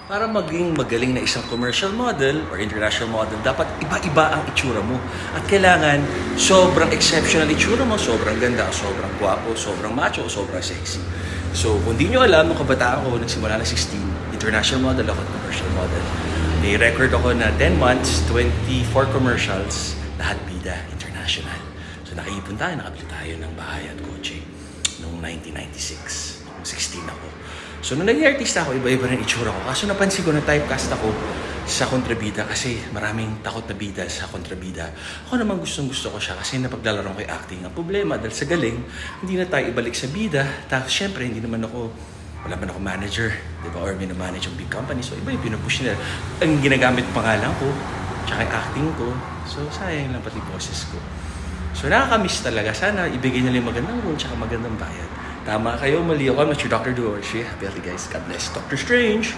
Para maging magaling na isang commercial model or international model, dapat iba-iba ang itsura mo. At kailangan sobrang exceptional itsura mo, sobrang ganda, sobrang gwapo, sobrang macho, sobrang sexy. So, kung di nyo alam, nung kabataan ko, nagsimula na 16, international model ako at commercial model. May record ako na 10 months, 24 commercials, lahat bida, international. So, nakaipon tayo, nakabili tayo ng bahay at kotse noong 1996. Noong 16 ako. So, nung naging artista ako, iba-iba rin itsura ko. Kaso napansin ko na typecast ako sa kontrabida kasi maraming takot na bida sa kontrabida. Ako naman gustong-gusto ko siya kasi napaglalaro ko yung acting. Ang problema, dahil sa galing, hindi na tayo ibalik sa bida. Tapos, syempre, wala man ako manager, di ba? Or minamanage yung big company. So, iba yung pinupush nila. Ang ginagamit pangalan ko, tsaka yung acting ko. So, sayang lang pati boses ko. So, nakakamiss talaga. Sana ibigay nila yung magandang role tsaka magandang bayad. Tama kayo, mali ako. I'm not your Dr. Duo or she. Happy guys. God bless. Dr. Strange!